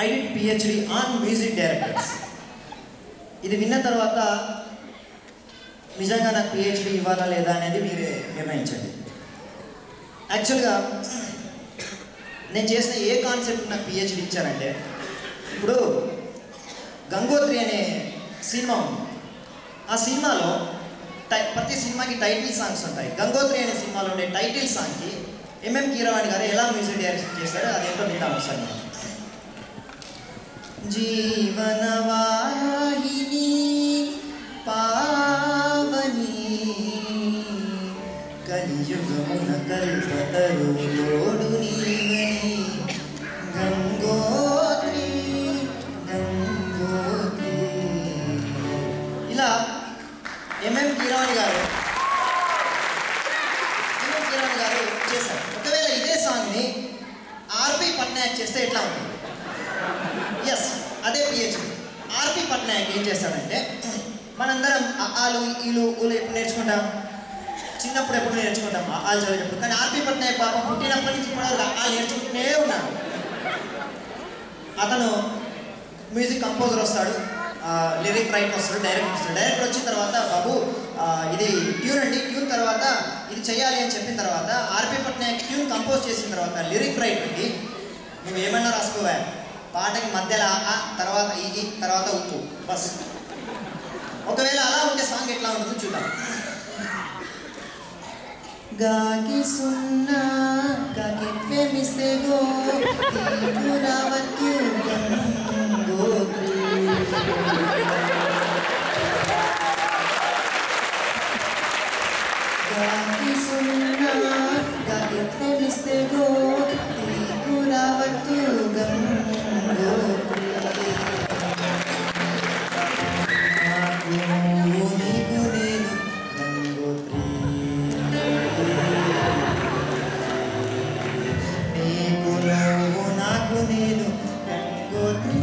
I did PhD on music directors. ఇది విన్న తర్వాత నిజంగా నాకు పిహెచ్డి ఇవ్వాలా లేదా అనేది మీరే నిర్ణయించండి. యాక్చువల్గా నేను చేసిన ఏ కాన్సెప్ట్ నాకు పిహెచ్డి ఇచ్చారంటే, ఇప్పుడు గంగోత్రి అనే సినిమా ఉంది. ఆ సినిమాలో ప్రతి సినిమాకి టైటిల్ సాంగ్స్ ఉంటాయి. గంగోత్రి అనే సినిమాలో ఉండే టైటిల్ సాంగ్కి ఎంఎం కీరవాణి గారు ఎలా మ్యూజిక్ డైరెక్షన్ చేశారో అదేంటో వింటాం ఒకసారి. జీవనవాహిని పావని కలియుగమున కల్పతరులోడు నీవని గంగోత్రి గంగోత్రి. ఇలా ఎంఎం కీరవాణి గారు చేశారు. ఒకవేళ ఇదే సాంగ్ని ఆర్పి పట్నాయక్ చేస్తే ఎట్లా ఉంటుంది? ఎస్, అదే పిహెచ్డి. ఆర్పి పట్నాయక్ ఏం చేస్తాడంటే, మనందరం ఆలు ఈలు ఊలు ఎప్పుడు నేర్చుకుంటాం, చిన్నప్పుడు ఎప్పుడు నేర్చుకుంటాం ఆలు చదివేటప్పుడు. కానీ ఆర్పి పట్నాయక్ పాపం పుట్టినప్పటి నుంచి కూడా ఆలు నేర్చుకుంటూనే ఉన్నాడు. అతను మ్యూజిక్ కంపోజర్ వస్తాడు, లిరిక్ రైటర్ వస్తాడు, డైరెక్టర్ వస్తాడు. డైరెక్టర్ వచ్చిన తర్వాత, బాబు ఇది ట్యూన్ అండి, ట్యూన్ తర్వాత ఇది చేయాలి అని చెప్పిన తర్వాత ఆర్పి పట్నాయక్ ట్యూన్ కంపోజ్ చేసిన తర్వాత లిరిక్ రైటర్కి నువ్వు ఏమన్నా రాసుకోవా, పాటకి మధ్యలో ఆ తర్వాత ఈ తర్వాత ఉప్పు బస్. ఒకవేళ అలా ఉంటే సాంగ్ ఎట్లా ఉంటుందో చూద్దాం. గాకి సున్నా గాకి ప్రేమిస్తే గో రావద్దు గంగోత్రి. గాకి సున్నా గాకి ప్రేమిస్తే గో రావద్దు గంగోత్రి. నాకు నీకు నేను గంగోత్రి, నీకు నువ్వు నాకు నేను గంగోత్రి.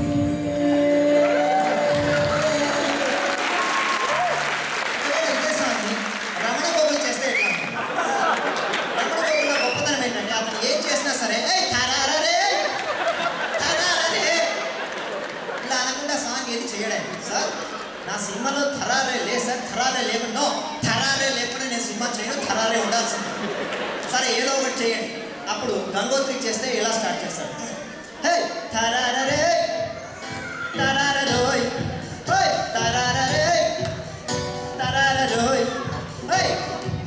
ఇదే సాంగ్ని రమణ గోగుల్ చేస్తే ఎట్లా? రమణ గోగుల్ గొప్పతనం ఏంటంటే, అతను ఏం చేసినా సరే ఇలా అనకుండా సాంగ్ ఏది చేయడానికి. సార్ నా సినిమాలో థరారే లేదు సార్, థరారే లేకుండా థరారే లేకుండా నేను సినిమా చేయను, థరారే ఉండాల్సింది. సరే ఏదో ఒకటి చేయండి. అప్పుడు గంగోత్రి చేస్తే ఎలా స్టార్ట్ చేస్తారు? హే థరారే తరారోయ్ హోయ్ తరారే తరారోయ్ హోయ్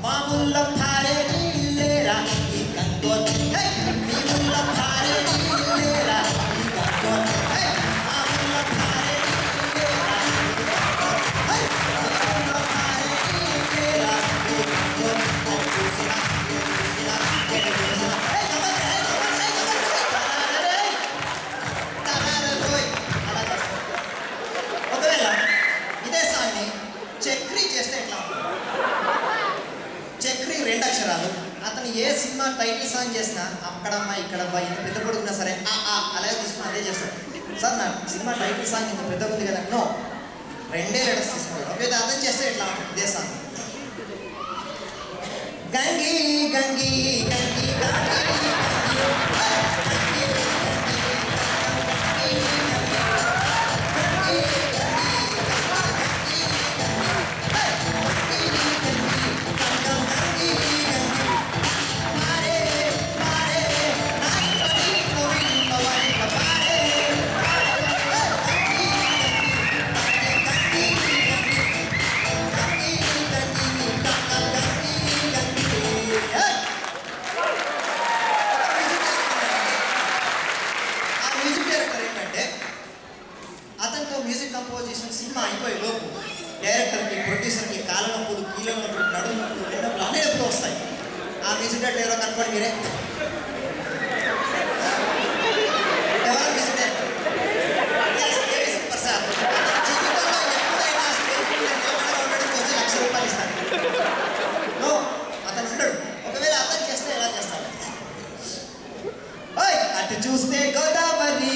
మామూల భారే నీలేరా ఈ గంగోత్రి. హే మామూల భారే నీలేరా ఈ గంగోత్రి. హే మామూల భారే నీలేరా హే మామూల భారే నీలేరా ఈ గంగోత్రి. చూసినా హే ఒకవేళ ఇదే సాంగ్ని చక్రి చేస్తే ఎట్లా ఉంటుంది? చక్రి 2 అక్షరాలు. అతను ఏ సినిమా టైటిల్ సాంగ్ చేసినా అక్కడమ్మా ఇక్కడమ్మా ఇంత పెద్ద కొడుకున్నా సరే అలాగే తీసుకుని అదే చేస్తాడు. సార్ నా సినిమా టైటిల్ సాంగ్ ఇంత పెద్దగా ఉంది కదా, నో 2 లెటర్స్ తీసుకున్నాడు. ఒకవేళ అతను చేస్తే ఎట్లా ఉంటుంది ఇదే సాంగ్? గంగి గంగి గంగి గంగి మ్యూజిక్ కంపోజిషన్ సినిమా అయిపోయే లోపు డైరెక్టర్కి ప్రొడ్యూసర్కి కాళ్ళ నొప్పులు, కీళ్ళ నొప్పులు, నడుము నొప్పులు, వెన్న నొప్పులు అన్నీ ఎప్పుడు వస్తాయి. ఆ మ్యూజిక్ డైరెక్టర్ ఎవరో కనుక్కోండి మీరే. ఎవరో మ్యూజిక్ డైరెక్టర్ ప్రసాద్ జీవితంలో ఎప్పుడైనా ఉండడం కోసం ₹1,00,000 ఇస్తాడు. నో, అతను ఉండడు. ఒకవేళ అతను చేస్తే ఎలా చేస్తాడు? అటు చూస్తే గోదావరి,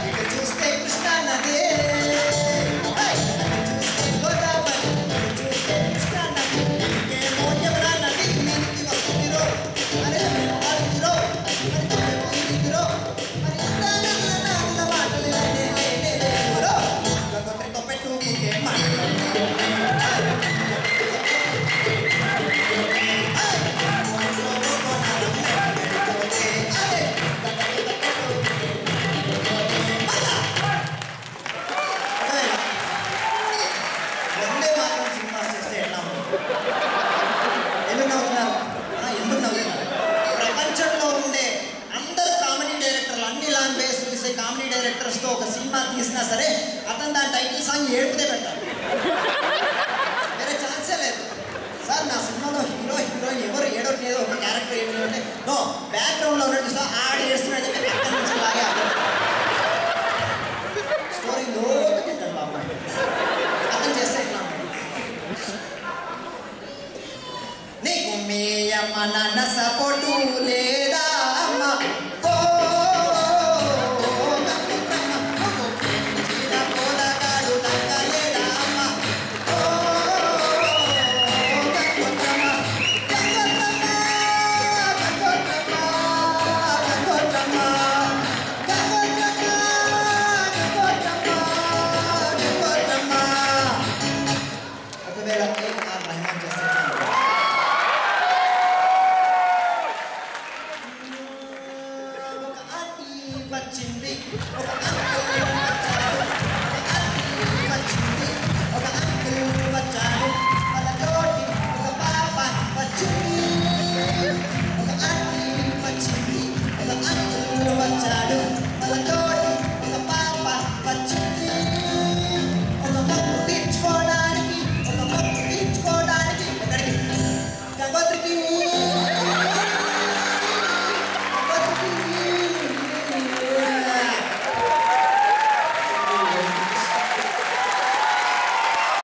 ఇటు చూస్తే కృష్ణా నది, అటు చూస్తే గోదావరి, ఇటు చూస్తే కృష్ణా నది, ఇంకేమో యమునా నది మీదికి వస్తుంది రో. అరే చూస్తే కామెడీ డైరెక్టర్స్తో ఒక సినిమా తీసినా సరే అతను దాని టైటిల్ సాంగ్ ఏడుపుదే పెట్టాలి, వేరే ఛాన్సే లేదు. సార్ నా సినిమాలో హీరో హీరోయిన్ ఎవరు ఏడవట్లేదు, ఒక క్యారెక్టర్ ఏమిటంటే నో బ్యాక్గ్రౌండ్లో ఉన్నట్టు సార్ ఆడ ఏడుస్తున్నాడు చెప్పి పక్కన నుంచి లాగే స్టోరీ లోకి తింటాడు బాబు. అతను చేస్తే ఎట్లా నీకు మీ అమ్మ నాన్న సపోర్టు లేదా అమ్మ వచ్చింది ఒక